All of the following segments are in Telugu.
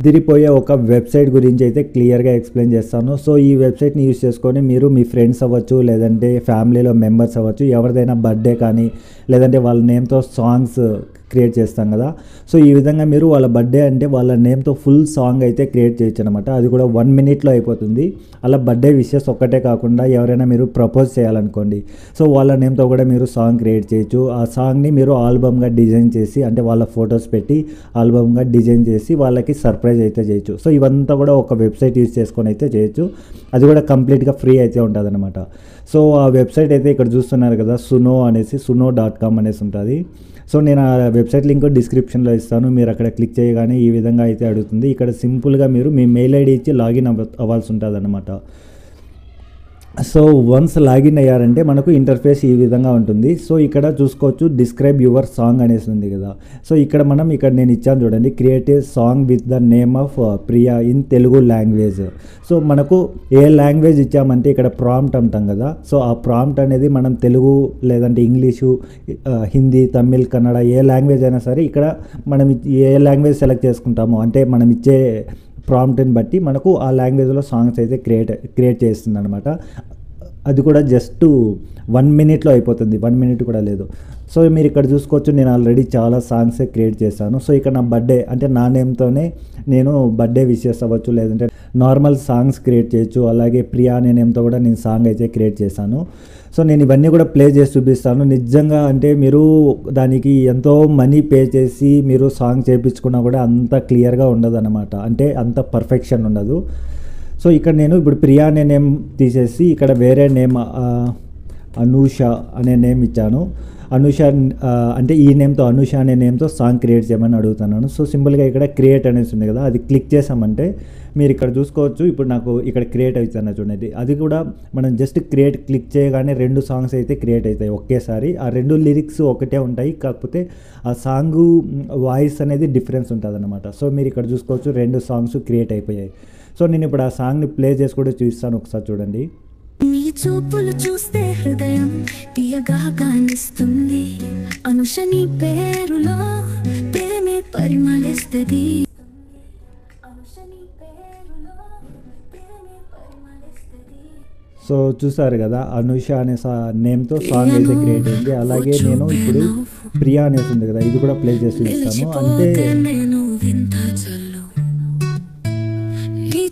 అదిరిపోయే ఒక వెబ్సైట్ గురించి అయితే క్లియర్గా ఎక్స్ప్లెయిన్ చేస్తాను. సో ఈ వెబ్సైట్ని యూస్ చేసుకొని మీరు మీ ఫ్రెండ్స్ అవ్వచ్చు, లేదంటే ఫ్యామిలీలో మెంబర్స్ అవ్వచ్చు, ఎవరిదైనా బర్త్డే కానీ లేదంటే వాళ్ళ నేమ్తో సాంగ్స్ క్రియేట్ చేస్తాం కదా. సో ఈ విధంగా మీరు వాళ్ళ బర్త్డే అంటే వాళ్ళ నేమ్తో ఫుల్ సాంగ్ అయితే క్రియేట్ చేయొచ్చు అనమాట. అది కూడా 1 minute అయిపోతుంది. అలా బర్త్డే విషెస్ ఒక్కటే కాకుండా ఎవరైనా మీరు ప్రపోజ్ చేయాలనుకోండి, సో వాళ్ళ నేమ్తో కూడా మీరు సాంగ్ క్రియేట్ చేయొచ్చు. ఆ సాంగ్ని మీరు ఆల్బమ్గా డిజైన్ చేసి, అంటే వాళ్ళ ఫొటోస్ పెట్టి ఆల్బమ్గా డిజైన్ చేసి వాళ్ళకి సర్ప్రైజ్ అయితే చేయొచ్చు. సో ఇవంతా కూడా ఒక వెబ్సైట్ యూజ్ చేసుకొని అయితే చేయొచ్చు. అది కూడా కంప్లీట్గా ఫ్రీ అయితే ఉంటుంది అనమాట. సో ఆ వెబ్సైట్ అయితే ఇక్కడ చూస్తున్నారు కదా, suno.com అనేసి ఉంటుంది. సో నేను ఆ వెబ్సైట్ లింక్ డిస్క్రిప్షన్లో ఇస్తాను. మీరు అక్కడ క్లిక్ చేయగానే ఈ విధంగా అయితే అడుగుతుంది. ఇక్కడ సింపుల్గా మీరు మీ మెయిల్ ఐడి ఇచ్చి లాగిన్ అవ్వాల్సి ఉంటుంది అనమాట. సో వన్స్ లాగిన్ అయ్యారంటే మనకు ఇంటర్ఫేస్ ఈ విధంగా ఉంటుంది. సో ఇక్కడ చూసుకోవచ్చు డిస్క్రైబ్ యువర్ సాంగ్ అనేసి ఉంది కదా. సో ఇక్కడ నేను ఇచ్చాను చూడండి, create a song with the name of Priya in Telugu language. So మనకు ఏ లాంగ్వేజ్ ఇచ్చామంటే ఇక్కడ ప్రాంప్ట్ అంటాం కదా. సో ఆ ప్రాంప్ట్ అనేది మనం తెలుగు లేదంటే ఇంగ్లీషు, హిందీ, తమిళ్, కన్నడ ఏ లాంగ్వేజ్ అయినా సరే ఇక్కడ మనం ఏ లాంగ్వేజ్ సెలెక్ట్ చేసుకుంటామో, అంటే మనం ఇచ్చే ప్రాంప్ట్ని బట్టి మనకు ఆ లాంగ్వేజ్లో సాంగ్స్ అయితే క్రియేట్ చేస్తుంది అనమాట. అది కూడా జస్ట్ 1 minute అయిపోతుంది, 1 minute కూడా లేదు. సో మీరు ఇక్కడ చూసుకోవచ్చు, నేను ఆల్రెడీ చాలా సాంగ్సే క్రియేట్ చేశాను. సో ఇక్కడ నా బర్త్డే అంటే నా నేమ్తోనే నేను బర్త్డే విషెస్ అవ్వచ్చు, లేదంటే నార్మల్ సాంగ్స్ క్రియేట్ చేయొచ్చు. అలాగే ప్రియా అనే నేమ్తో కూడా నేను సాంగ్ అయితే క్రియేట్ చేశాను. సో నేను ఇవన్నీ కూడా ప్లే చేసి చూపిస్తాను. నిజంగా అంటే మీరు దానికి ఎంతో మనీ పే చేసి మీరు సాంగ్ చేయించుకున్నా కూడా అంత క్లియర్గా ఉండదు అనమాట, అంటే అంత పర్ఫెక్షన్ ఉండదు. సో ఇక్కడ నేను ఇప్పుడు ప్రియా అనే నేమ్ తీసేసి ఇక్కడ వేరే నేమ్ అనూష అనే నేమ్ ఇచ్చాను. అనూష అంటే ఈ నేమ్తో అనూష అనే నేమ్తో సాంగ్ క్రియేట్ చేయమని అడుగుతున్నాను. సో సింపుల్గా ఇక్కడ క్రియేట్ అనేసి ఉంది కదా, అది క్లిక్ చేసామంటే మీరు ఇక్కడ చూసుకోవచ్చు. ఇప్పుడు నాకు ఇక్కడ క్రియేట్ అవుతుంది చూడండి. అది కూడా మనం జస్ట్ క్లిక్ చేయగానే 2 సాంగ్స్ అయితే క్రియేట్ అవుతాయి ఒకేసారి. ఆ 2 లిరిక్స్ ఒకటే ఉంటాయి, కాకపోతే ఆ సాంగ్ వాయిస్ అనేది డిఫరెన్స్ ఉంటుంది అనమాట. సో మీరు ఇక్కడ చూసుకోవచ్చు 2 సాంగ్స్ క్రియేట్ అయిపోయాయి. సో నేను ఇప్పుడు ఆ సాంగ్ని ప్లే చేసి కూడా చూస్తాను, ఒకసారి చూడండి. నీ చూపులు చూస్తే హృదయం తీయగా కానిస్తుంది, అనుష నీ పేరులో ప్రేమే పరిమళిస్తుంది. సో చూసారు కదా, అనూష అనే నేమ్తో సాంగ్ అయితే క్రియేట్ అయింది. అలాగే నేను ఇప్పుడు ప్రియా అనేసి ఉంది కదా, ఇది కూడా ప్లే చేసి చూస్తాను. అంటే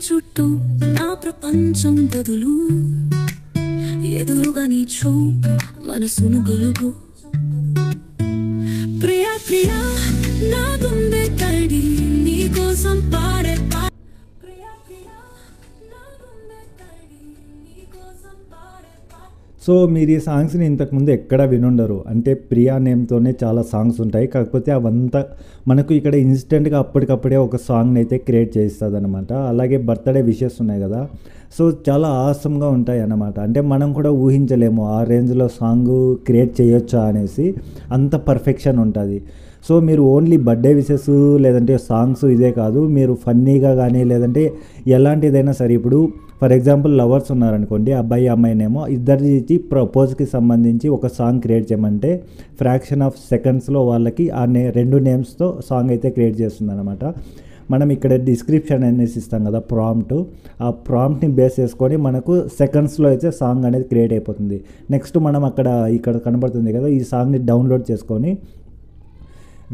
చుట్టూ నా ప్రపంచం బదులు ఎదురుగా నీ చూపు మనసును గొలుగు. ప్రియా ప్రియా నా గుండె తడి నీ కోసం పాడే సో మీరు ఈ సాంగ్స్ని ఇంతకుముందు ఎక్కడ వినుండరు. అంటే ప్రియా నేమ్తోనే చాలా సాంగ్స్ ఉంటాయి, కాకపోతే అవంతా మనకు ఇక్కడ ఇన్స్టెంట్గా అప్పటికప్పుడే ఒక సాంగ్ని అయితే క్రియేట్ చేస్తుంది అనమాట. అలాగే బర్త్డే విషెస్ ఉన్నాయి కదా, సో చాలా ఆసమ్గా ఉంటాయి అన్నమాట. అంటే మనం కూడా ఊహించలేము ఆ రేంజ్లో సాంగ్ క్రియేట్ చేయొచ్చా అనేసి, అంత పర్ఫెక్షన్ ఉంటుంది. సో మీరు ఓన్లీ బర్త్డే విషెస్ లేదంటే సాంగ్స్ ఇదే కాదు, మీరు ఫన్నీగా కానీ లేదంటే ఎలాంటిదైనా సరే, ఇప్పుడు ఫర్ ఎగ్జాంపుల్ లవర్స్ ఉన్నారనుకోండి, అబ్బాయి అమ్మాయినేమో ఇద్దరి ఇచ్చి ప్రపోజ్కి సంబంధించి ఒక సాంగ్ క్రియేట్ చేయమంటే ఫ్రాక్షన్ ఆఫ్ సెకండ్స్లో వాళ్ళకి ఆ 2 నేమ్స్తో సాంగ్ అయితే క్రియేట్ చేస్తుంది అనమాట. మనం ఇక్కడ డిస్క్రిప్షన్ అనేసి ఇస్తాం కదా ప్రాంప్ట్, ఆ ప్రాంప్ట్ని బేస్ చేసుకొని మనకు సెకండ్స్లో అయితే సాంగ్ అనేది క్రియేట్ అయిపోతుంది. నెక్స్ట్ మనం ఇక్కడ కనబడుతుంది కదా, ఈ సాంగ్ని డౌన్లోడ్ చేసుకొని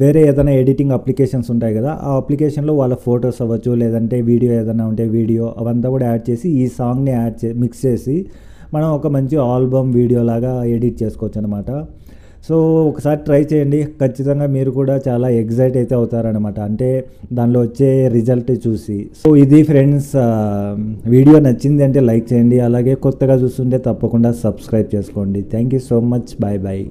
వేరే ఏదైనా ఎడిటింగ్ అప్లికేషన్స్ ఉంటాయి కదా, ఆ అప్లికేషన్లో వాళ్ళ ఫొటోస్ అవ్వచ్చు, లేదంటే వీడియో ఏదైనా ఉంటే వీడియో అవంతా కూడా యాడ్ చేసి ఈ సాంగ్ని మిక్స్ చేసి మనం ఒక మంచి ఆల్బమ్ వీడియో లాగా ఎడిట్ చేసుకోవచ్చు అనమాట. సో ఒకసారి ట్రై చేయండి, ఖచ్చితంగా మీరు కూడా చాలా ఎగ్జైట్ అయితే అవుతారనమాట, అంటే దానిలో వచ్చే రిజల్ట్ చూసి. సో ఇది ఫ్రెండ్స్, వీడియో నచ్చింది అంటే లైక్ చేయండి, అలాగే కొత్తగా చూస్తుంటే తప్పకుండా సబ్స్క్రైబ్ చేసుకోండి. Thank you so much, bye bye.